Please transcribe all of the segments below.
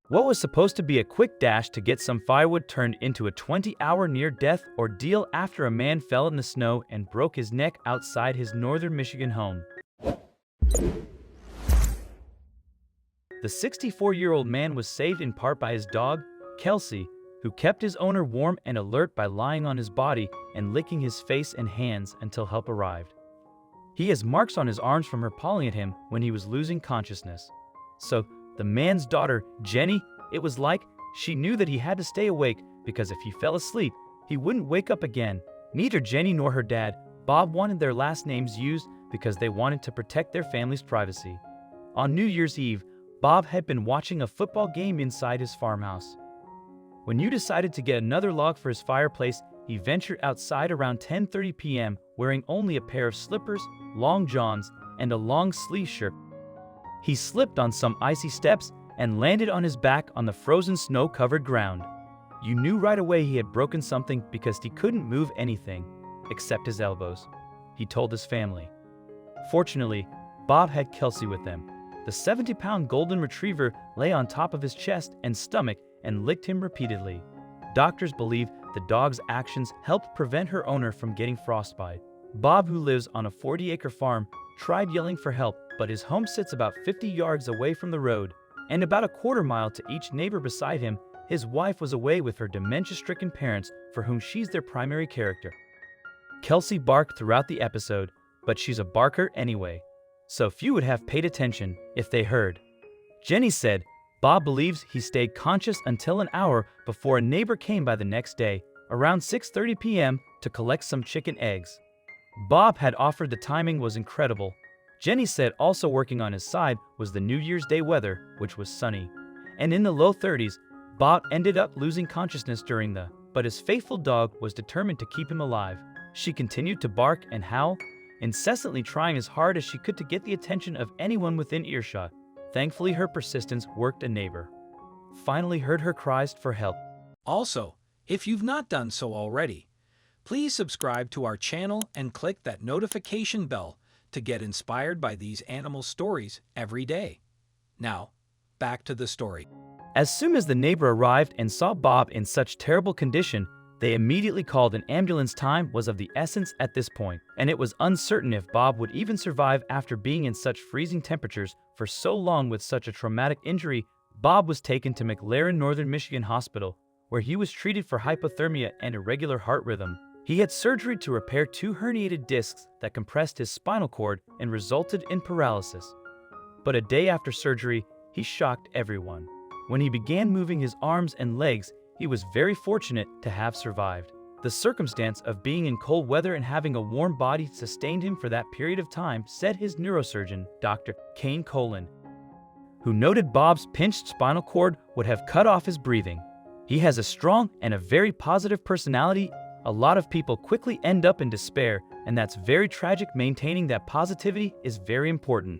What was supposed to be a quick dash to get some firewood turned into a 20-hour near-death ordeal after a man fell in the snow and broke his neck outside his northern Michigan home. The 64-year-old man was saved in part by his dog, Kelsey, who kept his owner warm and alert by lying on his body and licking his face and hands until help arrived. He has marks on his arms from her pawing at him when he was losing consciousness. So, the man's daughter, Jenny, it was like she knew that he had to stay awake because if he fell asleep, he wouldn't wake up again. Neither Jenny nor her dad, Bob, wanted their last names used because they wanted to protect their family's privacy. On New Year's Eve, Bob had been watching a football game inside his farmhouse. When you decided to get another log for his fireplace, he ventured outside around 10:30 p.m. wearing only a pair of slippers, long johns, and a long-sleeve shirt. He slipped on some icy steps and landed on his back on the frozen snow-covered ground. You knew right away he had broken something because he couldn't move anything, except his elbows, he told his family. Fortunately, Bob had Kelsey with him. The 70-pound golden retriever lay on top of his chest and stomach and licked him repeatedly. Doctors believe the dog's actions helped prevent her owner from getting frostbite. Bob, who lives on a 40-acre farm, tried yelling for help, but his home sits about 50 yards away from the road, and about a quarter mile to each neighbor beside him. His wife was away with her dementia-stricken parents, for whom she's their primary character. Kelsey barked throughout the episode, but she's a barker anyway, so few would have paid attention if they heard. Jenny said Bob believes he stayed conscious until an hour before a neighbor came by the next day, around 6:30 p.m., to collect some chicken eggs. Bob had offered the timing was incredible. Jenny said also working on his side was the New Year's Day weather, which was sunny. And in the low 30s, Bob ended up losing consciousness but his faithful dog was determined to keep him alive. She continued to bark and howl, incessantly trying as hard as she could to get the attention of anyone within earshot. Thankfully, her persistence worked. A neighbor finally heard her cries for help. Also, if you've not done so already, please subscribe to our channel and click that notification bell to get inspired by these animal stories every day. Now, back to the story. As soon as the neighbor arrived and saw Bob in such terrible condition, they immediately called an ambulance. Time was of the essence at this point, and it was uncertain if Bob would even survive after being in such freezing temperatures for so long with such a traumatic injury. Bob was taken to McLaren Northern Michigan Hospital, where he was treated for hypothermia and irregular heart rhythm. He had surgery to repair 2 herniated discs that compressed his spinal cord and resulted in paralysis. But a day after surgery, he shocked everyone. When he began moving his arms and legs, he was very fortunate to have survived. The circumstance of being in cold weather and having a warm body sustained him for that period of time, said his neurosurgeon, Dr. Kane Colin, who noted Bob's pinched spinal cord would have cut off his breathing. He has a strong and a very positive personality. A lot of people quickly end up in despair, and that's very tragic. Maintaining that positivity is very important.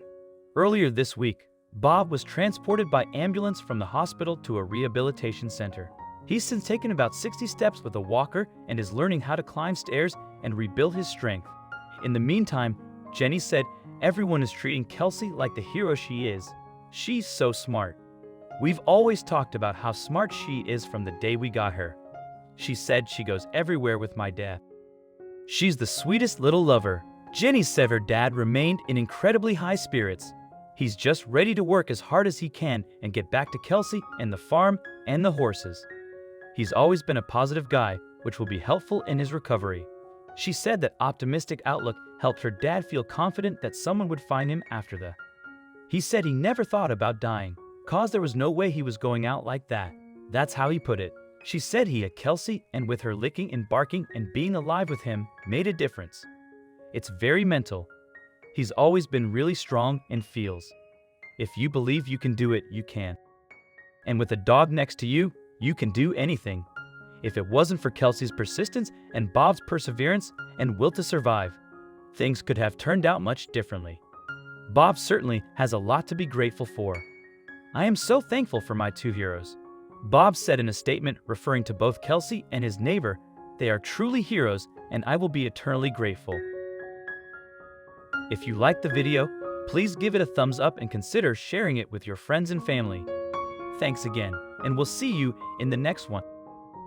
Earlier this week, Bob was transported by ambulance from the hospital to a rehabilitation center. He's since taken about 60 steps with a walker and is learning how to climb stairs and rebuild his strength. In the meantime, Jenny said everyone is treating Kelsey like the hero she is. She's so smart. We've always talked about how smart she is from the day we got her. She said she goes everywhere with my dad. She's the sweetest little lover. Jenny said her dad remained in incredibly high spirits. He's just ready to work as hard as he can and get back to Kelsey and the farm and the horses. He's always been a positive guy, which will be helpful in his recovery. She said that optimistic outlook helped her dad feel confident that someone would find him after the. He said he never thought about dying, cause there was no way he was going out like that. That's how he put it. She said he had Kelsey, and with her licking and barking and being alive with him made a difference. It's very mental. He's always been really strong and feels. If you believe you can do it, you can. And with a dog next to you, you can do anything. If it wasn't for Kelsey's persistence and Bob's perseverance and will to survive, things could have turned out much differently. Bob certainly has a lot to be grateful for. I am so thankful for my 2 heroes. Bob said in a statement referring to both Kelsey and his neighbor, they are truly heroes and I will be eternally grateful. If you liked the video, please give it a thumbs up and consider sharing it with your friends and family. Thanks again, and we'll see you in the next one.